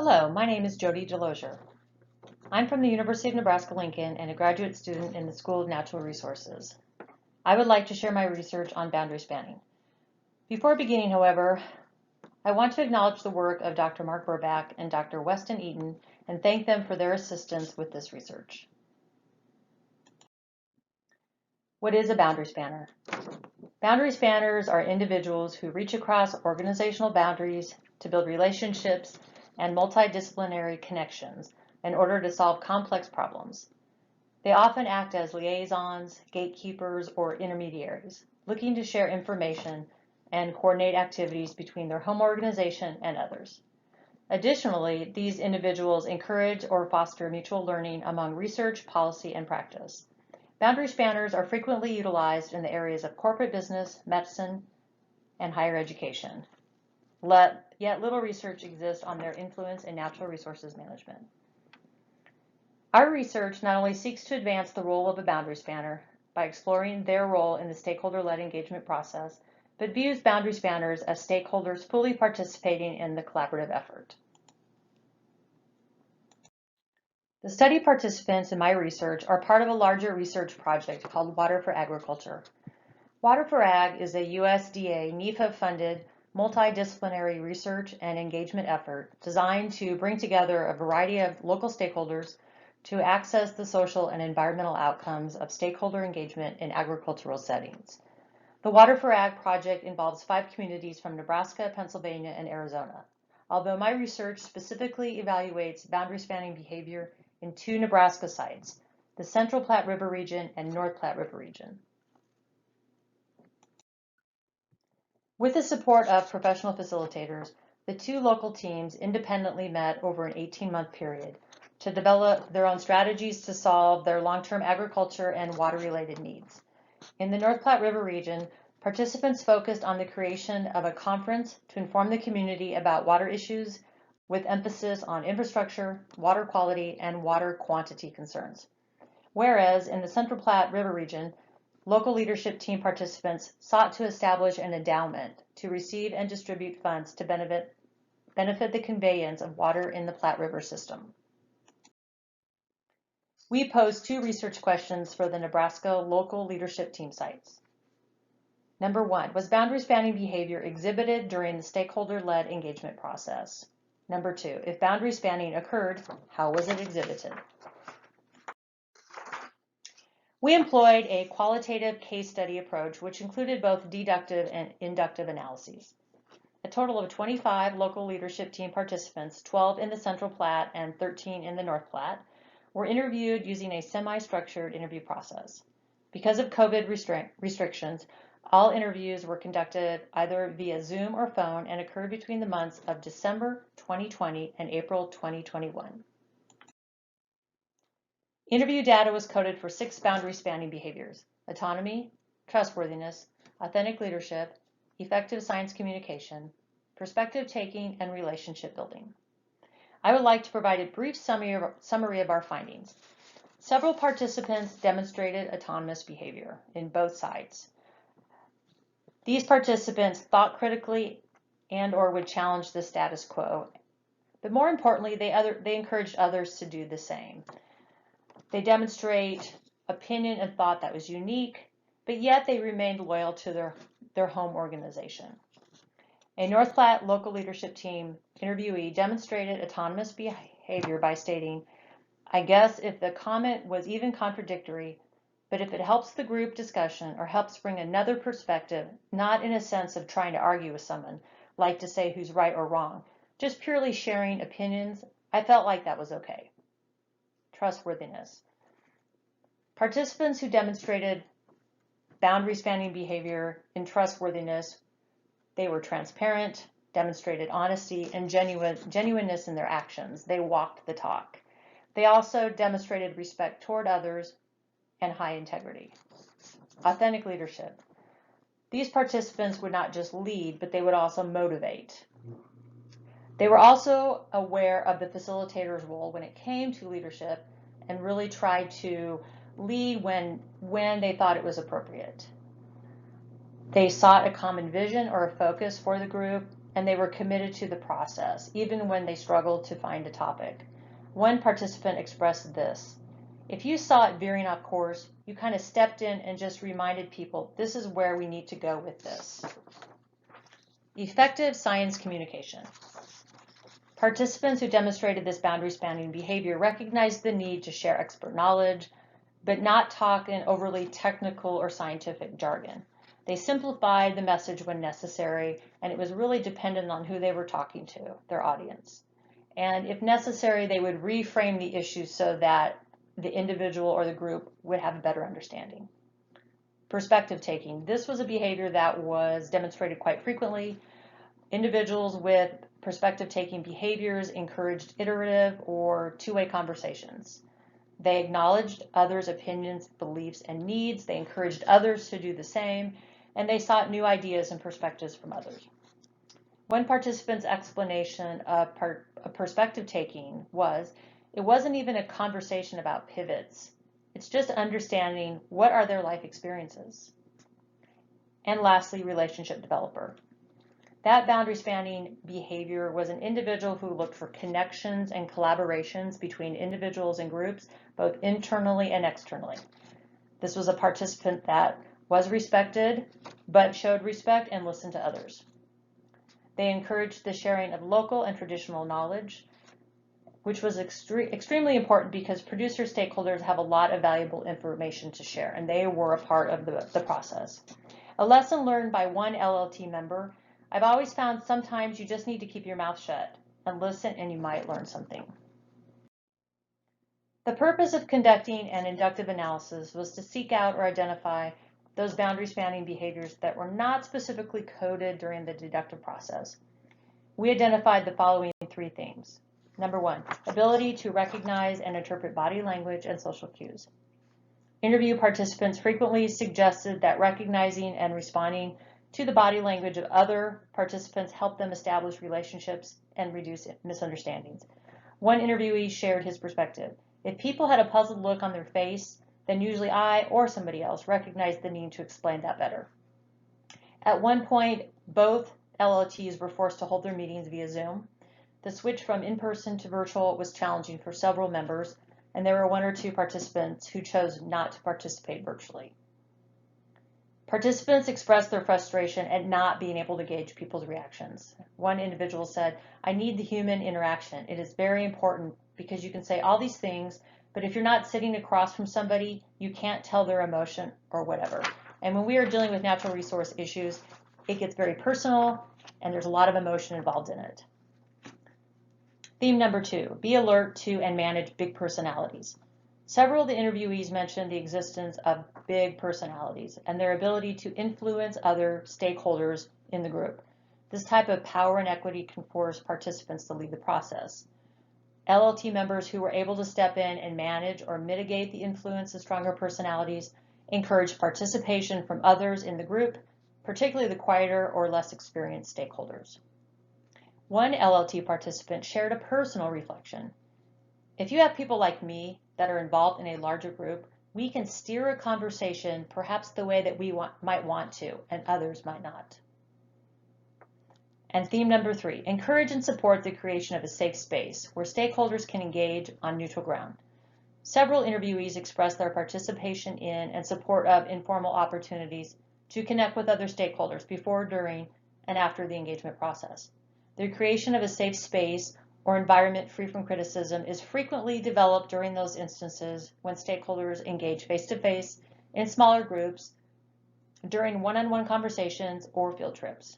Hello, my name is Jody Delosier. I'm from the University of Nebraska-Lincoln and a graduate student in the School of Natural Resources. I would like to share my research on boundary spanning. Before beginning, however, I want to acknowledge the work of Dr. Mark Burbach and Dr. Weston Eaton and thank them for their assistance with this research. What is a boundary spanner? Boundary spanners are individuals who reach across organizational boundaries to build relationships and multidisciplinary connections in order to solve complex problems. They often act as liaisons, gatekeepers, or intermediaries, looking to share information and coordinate activities between their home organization and others. Additionally, these individuals encourage or foster mutual learning among research, policy, and practice. Boundary spanners are frequently utilized in the areas of corporate business, medicine, and higher education. Yet little research exists on their influence in natural resources management. Our research not only seeks to advance the role of a boundary spanner by exploring their role in the stakeholder-led engagement process, but views boundary spanners as stakeholders fully participating in the collaborative effort. The study participants in my research are part of a larger research project called Water for Agriculture. Water for Ag is a USDA NEFA-funded multidisciplinary research and engagement effort designed to bring together a variety of local stakeholders to access the social and environmental outcomes of stakeholder engagement in agricultural settings. The Water for Ag project involves 5 communities from Nebraska, Pennsylvania, and Arizona. Although my research specifically evaluates boundary spanning behavior in 2 Nebraska sites, the Central Platte River region and North Platte River region. With the support of professional facilitators, the 2 local teams independently met over an 18-month period to develop their own strategies to solve their long-term agriculture and water-related needs. In the North Platte River region, participants focused on the creation of a conference to inform the community about water issues with emphasis on infrastructure, water quality, and water quantity concerns. Whereas in the Central Platte River region, local leadership team participants sought to establish an endowment to receive and distribute funds to benefit the conveyance of water in the Platte River system. We posed 2 research questions for the Nebraska local leadership team sites. Number 1, was boundary spanning behavior exhibited during the stakeholder-led engagement process? Number 2, if boundary spanning occurred, how was it exhibited? We employed a qualitative case study approach, which included both deductive and inductive analyses. A total of 25 local leadership team participants, 12 in the Central Platte and 13 in the North Platte, were interviewed using a semi-structured interview process. Because of COVID restrictions, all interviews were conducted either via Zoom or phone and occurred between the months of December 2020 and April 2021. Interview data was coded for 6 boundary spanning behaviors: autonomy, trustworthiness, authentic leadership, effective science communication, perspective taking, and relationship building. I would like to provide a brief summary of our findings. Several participants demonstrated autonomous behavior in both sides. These participants thought critically and/or would challenge the status quo, but more importantly, they encouraged others to do the same. They demonstrate opinion and thought that was unique, but yet they remained loyal to their home organization. A North Platte local leadership team interviewee demonstrated autonomous behavior by stating, "I guess if the comment was even contradictory, but if it helps the group discussion or helps bring another perspective, not in a sense of trying to argue with someone, like to say who's right or wrong, just purely sharing opinions, I felt like that was okay." Trustworthiness. Participants who demonstrated boundary spanning behavior in trustworthiness, they were transparent, demonstrated honesty and genuineness in their actions. They walked the talk. They also demonstrated respect toward others and high integrity. Authentic leadership. These participants would not just lead, but they would also motivate. They were also aware of the facilitator's role when it came to leadership and really tried to lead when they thought it was appropriate. They sought a common vision or a focus for the group and they were committed to the process, even when they struggled to find a topic. One participant expressed this: if you saw it veering off course, you kind of stepped in and just reminded people, this is where we need to go with this. Effective science communication. Participants who demonstrated this boundary-spanning behavior recognized the need to share expert knowledge, but not talk in overly technical or scientific jargon. They simplified the message when necessary, and it was really dependent on who they were talking to, their audience. And if necessary, they would reframe the issue so that the individual or the group would have a better understanding. Perspective taking. This was a behavior that was demonstrated quite frequently. Individuals with perspective taking behaviors encouraged iterative or two-way conversations. They acknowledged others' opinions, beliefs, and needs. They encouraged others to do the same, and they sought new ideas and perspectives from others. One participant's explanation of perspective taking was, it wasn't even a conversation about pivots. It's just understanding what are their life experiences. And lastly, relationship developer. That boundary spanning behavior was an individual who looked for connections and collaborations between individuals and groups, both internally and externally. This was a participant that was respected, but showed respect and listened to others. They encouraged the sharing of local and traditional knowledge, which was extremely important because producer stakeholders have a lot of valuable information to share, and they were a part of the process. A lesson learned by one LLT member: I've always found sometimes you just need to keep your mouth shut and listen, and you might learn something. The purpose of conducting an inductive analysis was to seek out or identify those boundary spanning behaviors that were not specifically coded during the deductive process. We identified the following three themes. Number one, ability to recognize and interpret body language and social cues. Interview participants frequently suggested that recognizing and responding to the body language of other participants helped them establish relationships and reduce misunderstandings. One interviewee shared his perspective. If people had a puzzled look on their face, then usually I or somebody else recognized the need to explain that better. At one point, both LLTs were forced to hold their meetings via Zoom. The switch from in-person to virtual was challenging for several members, and there were one or two participants who chose not to participate virtually. Participants expressed their frustration at not being able to gauge people's reactions. One individual said, I need the human interaction. It is very important because you can say all these things, but if you're not sitting across from somebody, you can't tell their emotion or whatever. And when we are dealing with natural resource issues, it gets very personal and there's a lot of emotion involved in it. Theme number two, be alert to and manage big personalities. Several of the interviewees mentioned the existence of big personalities and their ability to influence other stakeholders in the group. This type of power and equity can force participants to lead the process. LLT members who were able to step in and manage or mitigate the influence of stronger personalities encouraged participation from others in the group, particularly the quieter or less experienced stakeholders. One LLT participant shared a personal reflection. If you have people like me that are involved in a larger group, we can steer a conversation perhaps the way that we might want to, and others might not. And theme number three, encourage and support the creation of a safe space where stakeholders can engage on neutral ground. Several interviewees expressed their participation in and support of informal opportunities to connect with other stakeholders before, during, and after the engagement process. The creation of a safe space or environment free from criticism is frequently developed during those instances when stakeholders engage face-to-face in smaller groups, during one-on-one conversations, or field trips.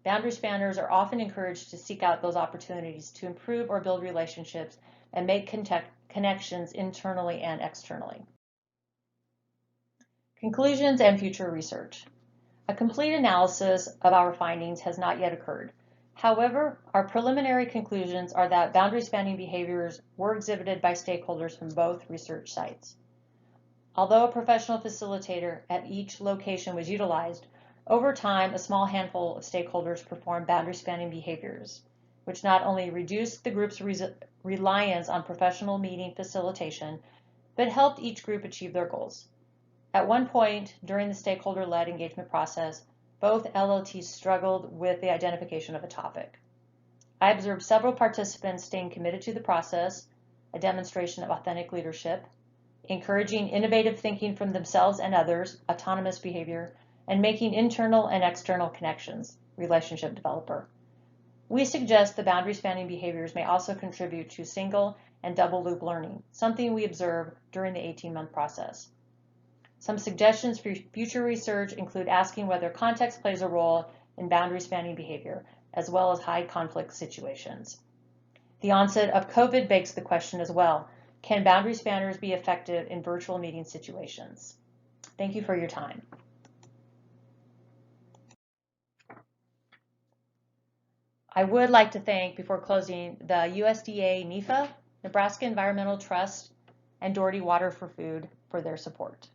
Boundary spanners are often encouraged to seek out those opportunities to improve or build relationships and make connections internally and externally. Conclusions and future research. A complete analysis of our findings has not yet occurred. However, our preliminary conclusions are that boundary spanning behaviors were exhibited by stakeholders from both research sites. Although a professional facilitator at each location was utilized, over time, a small handful of stakeholders performed boundary spanning behaviors, which not only reduced the group's reliance on professional meeting facilitation, but helped each group achieve their goals. At one point during the stakeholder-led engagement process, Both LLTs struggled with the identification of a topic. I observed several participants staying committed to the process, a demonstration of authentic leadership, encouraging innovative thinking from themselves and others, autonomous behavior, and making internal and external connections, relationship developer. We suggest the boundary spanning behaviors may also contribute to single and double loop learning, something we observe during the 18-month process. Some suggestions for future research include asking whether context plays a role in boundary spanning behavior, as well as high conflict situations. The onset of COVID begs the question as well, can boundary spanners be effective in virtual meeting situations? Thank you for your time. I would like to thank, before closing, the USDA NEFA, Nebraska Environmental Trust, and Doherty Water for Food for their support.